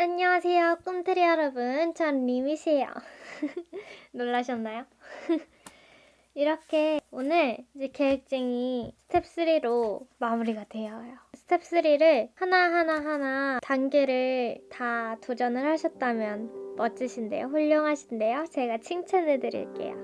안녕하세요, 꿈트리 여러분. 전 리미시에요. 놀라셨나요? 이렇게 오늘 이제 계획쟁이 스텝 3로 마무리가 되어요. 스텝 3를 하나 단계를 다 도전을 하셨다면 멋지신데요? 훌륭하신데요? 제가 칭찬해 드릴게요.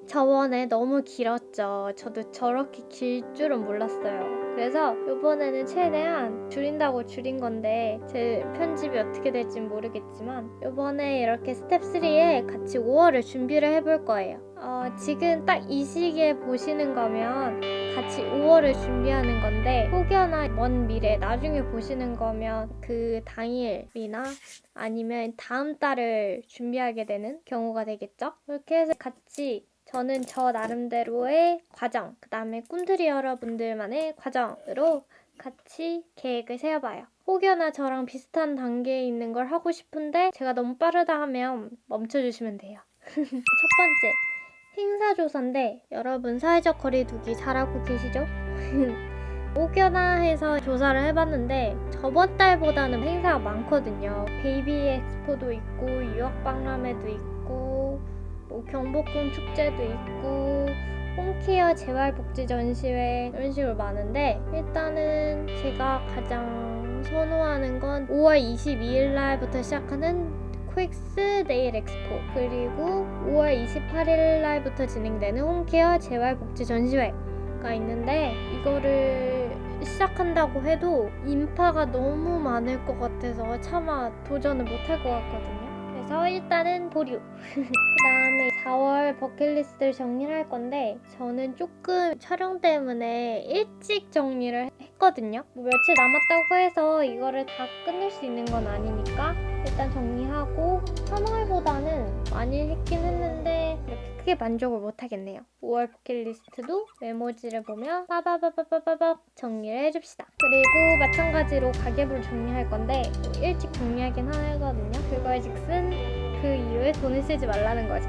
저번에 너무 길었죠. 저도 저렇게 길 줄은 몰랐어요. 그래서 이번에는 최대한 줄인다고 줄인 건데 제 편집이 어떻게 될진 모르겠지만 이번에 이렇게 스텝 3에 같이 5월을 준비를 해볼 거예요. 지금 딱 이 시기에 보시는 거면 같이 5월을 준비하는 건데 혹여나 먼 미래 나중에 보시는 거면 그 당일이나 아니면 다음 달을 준비하게 되는 경우가 되겠죠? 그렇게 해서 같이 저는 저 나름대로의 과정, 그 다음에 꿈트리 여러분들만의 과정으로 같이 계획을 세워봐요. 혹여나 저랑 비슷한 단계에 있는 걸 하고 싶은데 제가 너무 빠르다 하면 멈춰주시면 돼요. 첫 번째, 행사조사인데 여러분 사회적 거리두기 잘하고 계시죠? 혹여나 해서 조사를 해봤는데 저번 달보다는 행사가 많거든요. 베이비 엑스포도 있고 유학박람회도 있고 뭐 경복궁 축제도 있고 홈케어 재활복지 전시회 이런 식으로 많은데 일단은 제가 가장 선호하는 건 5월 22일 날부터 시작하는 퀵스 네일 엑스포 그리고 5월 28일 날부터 진행되는 홈케어 재활복지 전시회가 있는데 이거를 시작한다고 해도 인파가 너무 많을 것 같아서 차마 도전을 못할 것 같거든요. 그래서 일단은 보류. 그 다음에 4월 버킷리스트를 정리를 할 건데 저는 조금 촬영 때문에 일찍 정리를 했거든요. 뭐 며칠 남았다고 해서 이거를 다 끝낼 수 있는 건 아니니까 일단 정리하고 3월보다는 많이 했긴 했는데 이렇게 크게 만족을 못 하겠네요. 5월 버킷리스트도 메모지를 보며 빠바바바바바박 정리를 해줍시다. 그리고 마찬가지로 가계부를 정리할 건데 일찍 정리하긴 하거든요. 그거의즉슨 그 이후에 돈을 쓰지 말라는 거죠.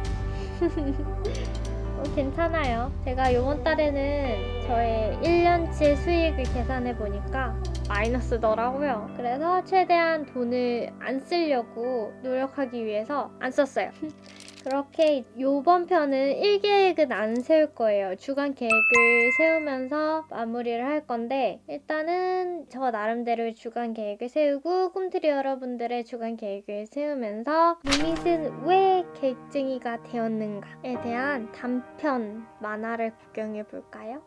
괜찮아요. 제가 이번 달에는 저의 1년치 수익을 계산해 보니까 마이너스더라고요. 그래서 최대한 돈을 안 쓰려고 노력하기 위해서 안 썼어요. 그렇게 요번 편은 1계획은 안 세울 거예요. 주간 계획을 세우면서 마무리를 할 건데 일단은 저 나름대로 주간 계획을 세우고 꿈트리 여러분들의 주간 계획을 세우면서 리밋은 왜 계획쟁이가 되었는가에 대한 단편 만화를 구경해 볼까요?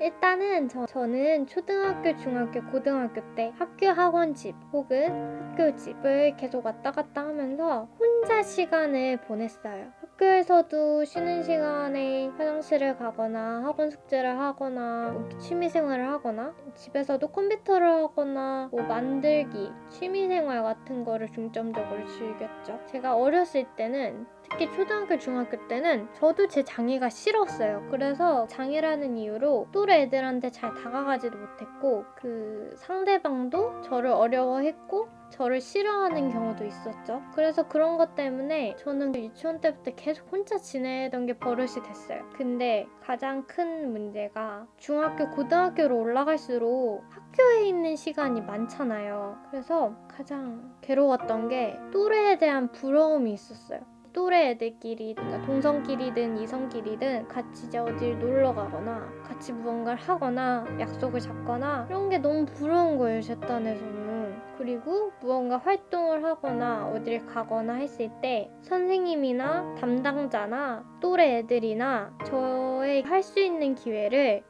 일단은 저는 초등학교, 중학교, 고등학교 때 학교 학원집 혹은 학교집을 계속 왔다 갔다 하면서 혼자 시간을 보냈어요. 학교에서도 쉬는 시간에 화장실을 가거나 학원 숙제를 하거나 취미생활을 하거나 집에서도 컴퓨터를 하거나 뭐 만들기, 취미생활 같은 거를 중점적으로 즐겼죠. 제가 어렸을 때는 특히 초등학교, 중학교 때는 저도 제 장애가 싫었어요. 그래서 장애라는 이유로 또래 애들한테 잘 다가가지도 못했고 그 상대방도 저를 어려워했고 저를 싫어하는 경우도 있었죠. 그래서 그런 것 때문에 저는 유치원 때부터 계속 혼자 지내던 게 버릇이 됐어요. 근데 가장 큰 문제가 중학교, 고등학교로 올라갈수록 학교에 있는 시간이 많잖아요. 그래서 가장 괴로웠던 게 또래에 대한 부러움이 있었어요. 또래 애들끼리, 그러니까 동성끼리든 이성끼리든 같이 이제 어딜 놀러 가거나 같이 무언가를 하거나 약속을 잡거나 이런 게 너무 부러운 거예요, 제 딴에서는. 그리고 무언가 활동을 하거나 어딜 가거나 했을 때 선생님이나 담당자나 또래 애들이나 저의 할 수 있는 기회를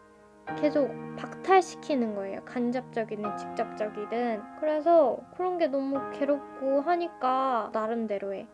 계속 박탈시키는 거예요. 간접적이든 직접적이든. 그래서 그런 게 너무 괴롭고 하니까 나름대로의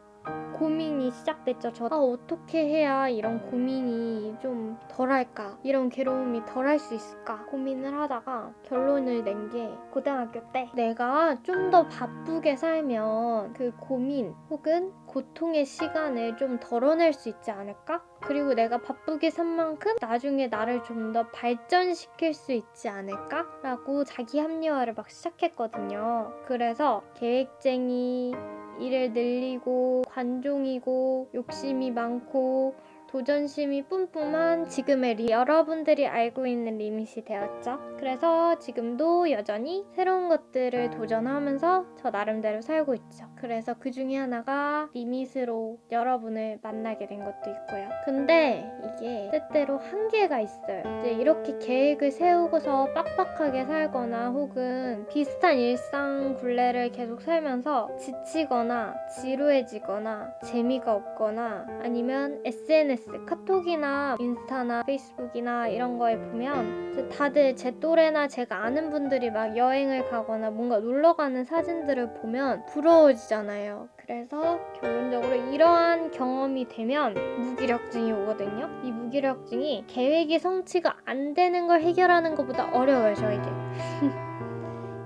고민이 시작됐죠. 어떻게 해야 이런 고민이 좀 덜할까? 이런 괴로움이 덜할 수 있을까? 고민을 하다가 결론을 낸 게 고등학교 때 내가 좀 더 바쁘게 살면 그 고민 혹은 고통의 시간을 좀 덜어낼 수 있지 않을까? 그리고 내가 바쁘게 산 만큼 나중에 나를 좀 더 발전시킬 수 있지 않을까? 라고 자기 합리화를 막 시작했거든요. 그래서 계획쟁이, 일을 늘리고 관종이고 욕심이 많고 도전심이 뿜뿜한 지금의 여러분들이 알고 있는 리밋이 되었죠. 그래서 지금도 여전히 새로운 것들을 도전하면서 저 나름대로 살고 있죠. 그래서 그 중에 하나가 리밋으로 여러분을 만나게 된 것도 있고요. 근데 이게 때때로 한계가 있어요. 이제 이렇게 계획을 세우고서 빡빡하게 살거나 혹은 비슷한 일상 굴레를 계속 살면서 지치거나 지루해지거나 재미가 없거나 아니면 SNS, 카톡이나 인스타나 페이스북이나 이런 거에 보면 이제 다들 제 또래나 제가 아는 분들이 막 여행을 가거나 뭔가 놀러 가는 사진들을 보면 부러워지잖아요. 그래서 결론적으로 이러한 경험이 되면 무기력증이 오거든요. 이 무기력증이 계획이 성취가 안 되는 걸 해결하는 것보다 어려워요, 저에게.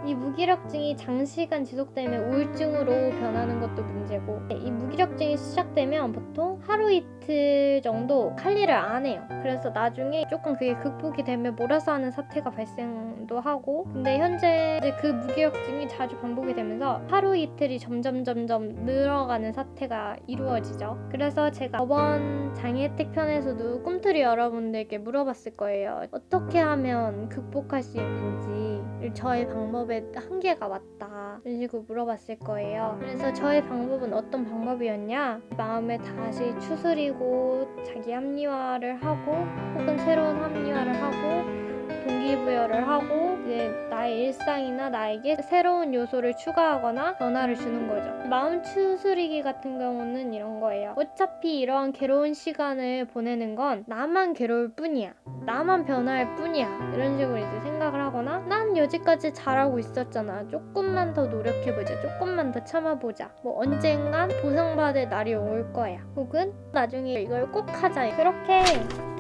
이 무기력증이 장시간 지속되면 우울증으로 변하는 것도 문제고, 이 무기력증이 시작되면 보통 하루 이틀 정도 할 일을 안 해요. 그래서 나중에 조금 그게 극복이 되면 몰아서 하는 사태가 발생도 하고, 근데 현재 이제 그 무기력증이 자주 반복이 되면서 하루 이틀이 점점 늘어가는 사태가 이루어지죠. 그래서 제가 저번 장애 혜택 편에서도 꿈틀이 여러분들께 물어봤을 거예요. 어떻게 하면 극복할 수 있는지, 저의 방법에 한계가 왔다 이런 식으로 물어봤을 거예요. 그래서 저의 방법은 어떤 방법이었냐, 마음을 다시 추스리고 자기 합리화를 하고 혹은 새로운 합리화를 하고 동기부여를 하고 이제 나의 일상이나 나에게 새로운 요소를 추가하거나 변화를 주는 거죠. 마음 추스리기 같은 경우는 이런 거예요. 어차피 이러한 괴로운 시간을 보내는 건 나만 괴로울 뿐이야, 나만 변화할 뿐이야, 이런 식으로 이제 생각을 하거나, 난 여지까지 잘하고 있었잖아, 조금만 더 노력해보자, 조금만 더 참아보자, 뭐 언젠간 보상받을 날이 올 거야, 혹은 나중에 이걸 꼭 하자, 그렇게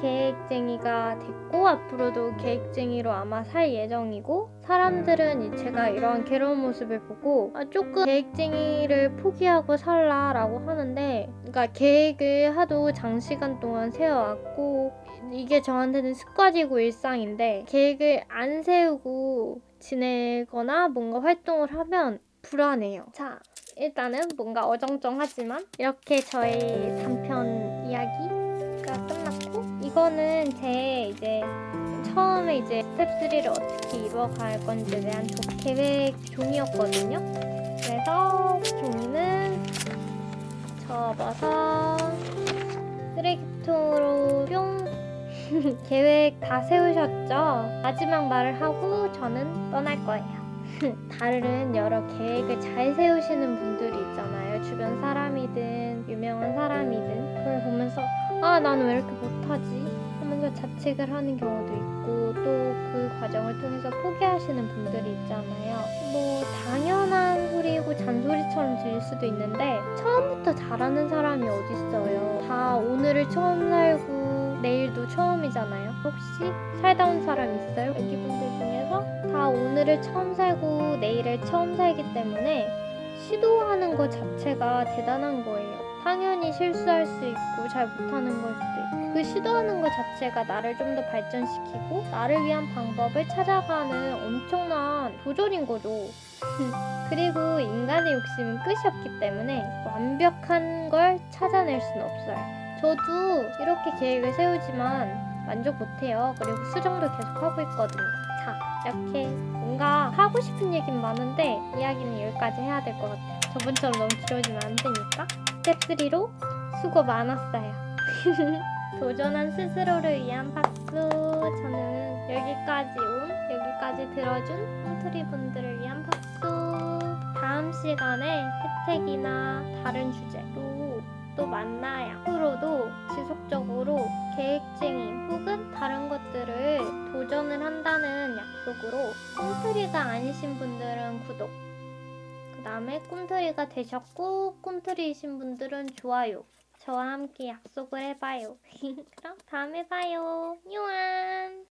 계획쟁이가 됐고 앞으로도 계획쟁이로 아마 살 예정이고, 사람들은 제가 이런 괴로운 모습을 보고 조금 계획쟁이를 포기하고 살라라고 하는데, 그러니까 계획을 하도 장시간 동안 세워왔고 이게 저한테는 습관이고 일상인데, 계획을 안 세우고 지내거나 뭔가 활동을 하면 불안해요. 자, 일단은 뭔가 어정쩡하지만 이렇게 저의 단편 이야기가 끝났고, 이거는 제 이제 처음에 이제 스텝 3를 어떻게 이뤄갈 건지에 대한 계획 종이었거든요. 그래서 종이는 접어서 쓰레기통으로 뿅. 계획 다 세우셨죠? 마지막 말을 하고 저는 떠날 거예요. 다른 여러 계획을 잘 세우시는 분들이 있잖아요. 주변 사람이든 유명한 사람이든. 그걸 보면서 나는 왜 이렇게 못하지? 하면서 자책을 하는 경우도 있고, 또 그 과정을 통해서 포기하시는 분들이 있잖아요. 뭐 당연한 소리고 잔소리처럼 들릴 수도 있는데, 처음부터 잘하는 사람이 어딨어요. 다 오늘을 처음 살고 내일도 처음이잖아요. 혹시 살다 온 사람 있어요? 여기 분들 중에서 다 오늘을 처음 살고 내일을 처음 살기 때문에 시도하는 것 자체가 대단한 거예요. 당연히 실수할 수 있고 잘 못하는 걸 수도 있고, 그 시도하는 것 자체가 나를 좀 더 발전시키고 나를 위한 방법을 찾아가는 엄청난 도전인 거죠. 그리고 인간의 욕심은 끝이 없기 때문에 완벽한 걸 찾아낼 수는 없어요. 저도 이렇게 계획을 세우지만 만족 못해요. 그리고 수정도 계속 하고 있거든요. 자, 이렇게 뭔가 하고 싶은 얘기는 많은데 이야기는 여기까지 해야 될 것 같아요. 저번처럼 너무 길어지면 안 되니까. 스텝 3로 수고 많았어요. 도전한 스스로를 위한 박수. 저는 여기까지 들어준 꿈틀이 분들을 위한 박수. 다음 시간에 혜택이나 다른 주제로 또 만나요. 앞으로도 지속적으로 계획쟁이 혹은 다른 것들을 도전을 한다는 약속으로, 꿈틀이가 아니신 분들은 구독, 그 다음에 꿈틀이가 되셨고 꿈틀이이신 분들은 좋아요, 저와 함께 약속을 해봐요. 그럼 다음에 봐요. 유안.